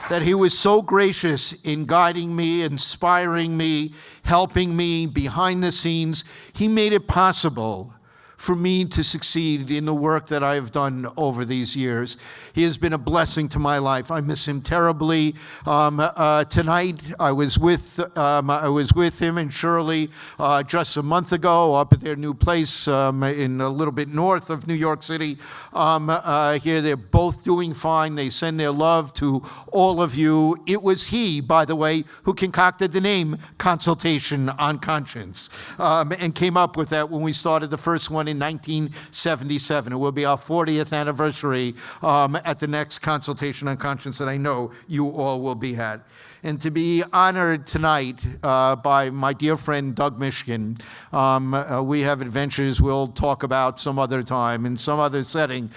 That he was so gracious in guiding me, inspiring me, helping me behind the scenes. He made it possible for me to succeed in the work that I have done over these years. He has been a blessing to my life. I miss him terribly. Tonight, I was with him and Shirley just a month ago up at their new place in a little bit north of New York City. Here, they're both doing fine. They send their love to all of you. It was he, by the way, who concocted the name Consultation on Conscience and came up with that when we started the first one in 1977. It will be our 40th anniversary at the next Consultation on Conscience that I know you all will be at. And to be honored tonight by my dear friend Doug Mishkin. We have adventures we'll talk about some other time in some other setting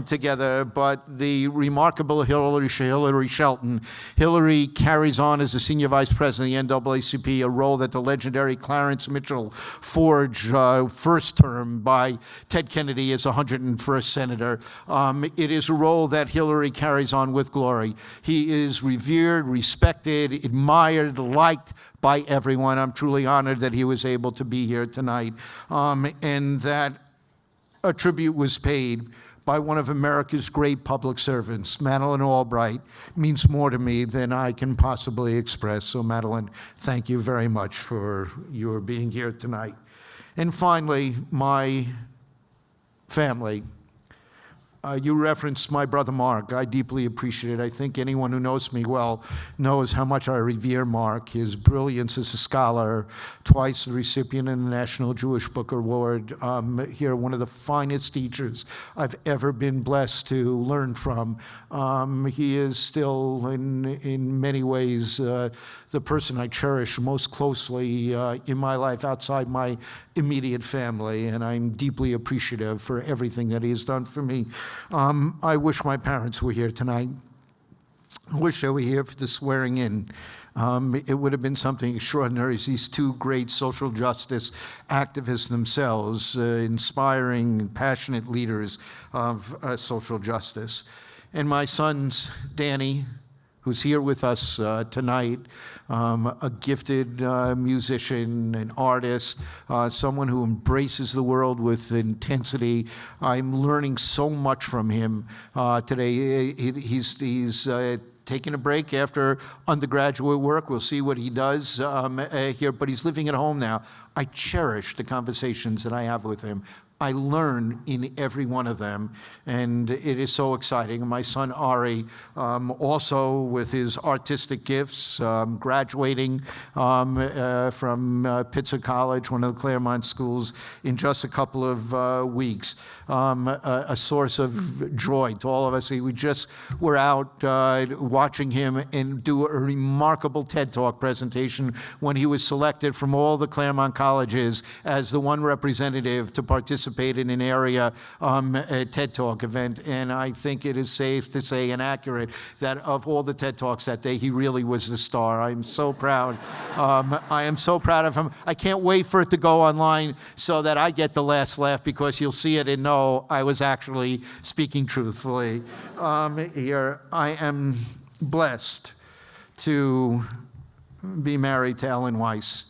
together, but the remarkable Hilary Shelton. Hilary carries on as the Senior Vice President of the NAACP, a role that the legendary Clarence Mitchell forged first term by Ted Kennedy as 101st Senator. It is a role that Hilary carries on with glory. He is revered, respected, admired, liked by everyone. I'm truly honored that he was able to be here tonight, and that a tribute was paid by one of America's great public servants. Madeleine Albright means more to me than I can possibly express. So Madeleine, thank you very much for your being here tonight. And finally, my family. You referenced my brother Mark. I deeply appreciate it. I think anyone who knows me well knows how much I revere Mark, his brilliance as a scholar, twice the recipient of the National Jewish Book Award. Here, one of the finest teachers I've ever been blessed to learn from. He is still, in many ways, the person I cherish most closely in my life outside my immediate family, and I'm deeply appreciative for everything that he has done for me. I wish my parents were here tonight. I wish they were here for the swearing in. It would have been something extraordinary as these two great social justice activists themselves, inspiring, passionate leaders of social justice. And my sons, Danny, who's here with us tonight, a gifted musician, an artist, someone who embraces the world with intensity. I'm learning so much from him today. He's taking a break after undergraduate work. We'll see what he does here, but he's living at home now. I cherish the conversations that I have with him. I learn in every one of them, and it is so exciting. My son Ari, also with his artistic gifts, graduating from Pitzer College, one of the Claremont schools, in just a couple of weeks. A source of joy to all of us. We just were out watching him and do a remarkable TED Talk presentation when he was selected from all the Claremont colleges as the one representative to participate in an area TED Talk event. And I think it is safe to say and accurate that of all the TED Talks that day, he really was the star. I'm so proud. I am so proud of him. I can't wait for it to go online so that I get the last laugh, because you'll see it and know I was actually speaking truthfully. Here, I am blessed to be married to Ellen Weiss.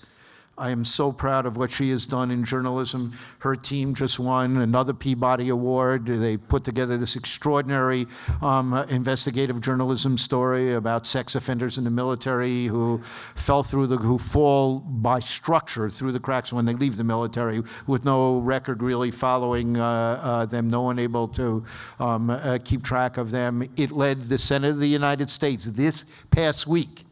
I am so proud of what she has done in journalism. Her team just won another Peabody Award. They put together this extraordinary investigative journalism story about sex offenders in the military who fall by structure through the cracks when they leave the military, with no record really following them, no one able to keep track of them. It led the Senate of the United States this past week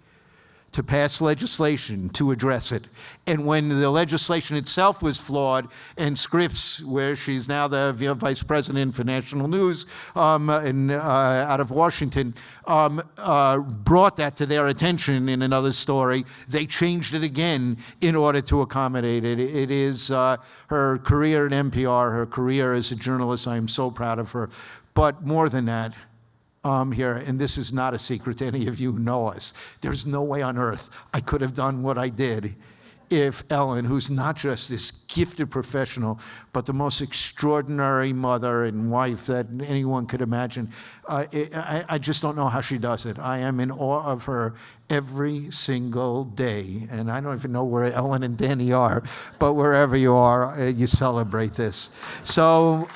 to pass legislation to address it. And when the legislation itself was flawed, and Scripps, where she's now the vice president for national news out of Washington, brought that to their attention in another story, they changed it again in order to accommodate it. It is her career at NPR, her career as a journalist. I am so proud of her. But more than that, here, and this is not a secret to any of you who know us, there's no way on earth I could have done what I did if Ellen, who's not just this gifted professional, but the most extraordinary mother and wife that anyone could imagine, I just don't know how she does it. I am in awe of her every single day. And I don't even know where Ellen and Danny are, but wherever you are, you celebrate this. So,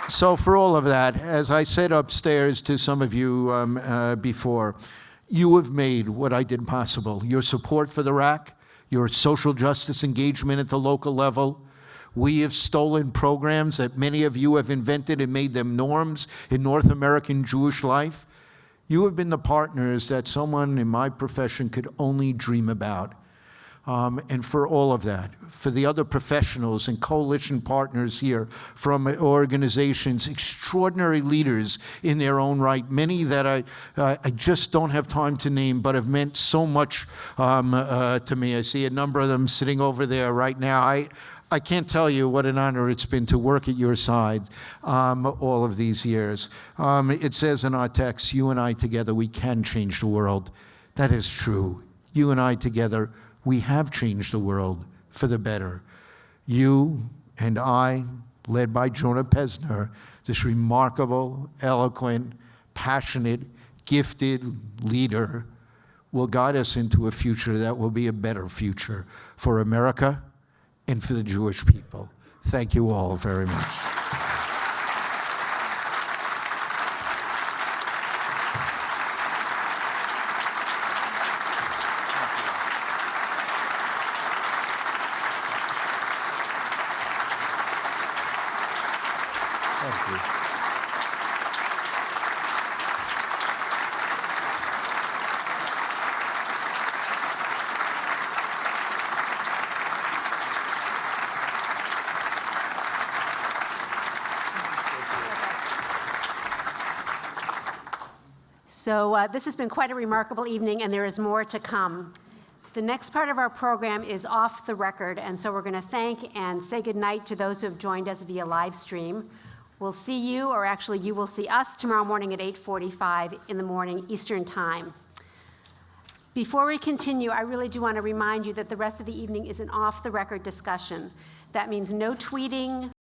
so for all of that, as I said upstairs to some of you before, you have made what I did possible. Your support for the RAC, your social justice engagement at the local level. We have stolen programs that many of you have invented and made them norms in North American Jewish life. You have been the partners that someone in my profession could only dream about. And for all of that, for the other professionals and coalition partners here from organizations, extraordinary leaders in their own right, many that I just don't have time to name, but have meant so much to me. I see a number of them sitting over there right now. I can't tell you what an honor it's been to work at your side all of these years. It says in our text, you and I together, we can change the world. That is true. You and I together, we have changed the world for the better. You and I, led by Jonah Pesner, this remarkable, eloquent, passionate, gifted leader, will guide us into a future that will be a better future for America and for the Jewish people. Thank you all very much. So this has been quite a remarkable evening, and there is more to come. The next part of our program is off the record, and so we're going to thank and say goodnight to those who have joined us via live stream. We'll see you, or actually you will see us tomorrow morning at 8:45 in the morning Eastern Time. Before we continue, I really do want to remind you that the rest of the evening is an off-the-record discussion. That means no tweeting,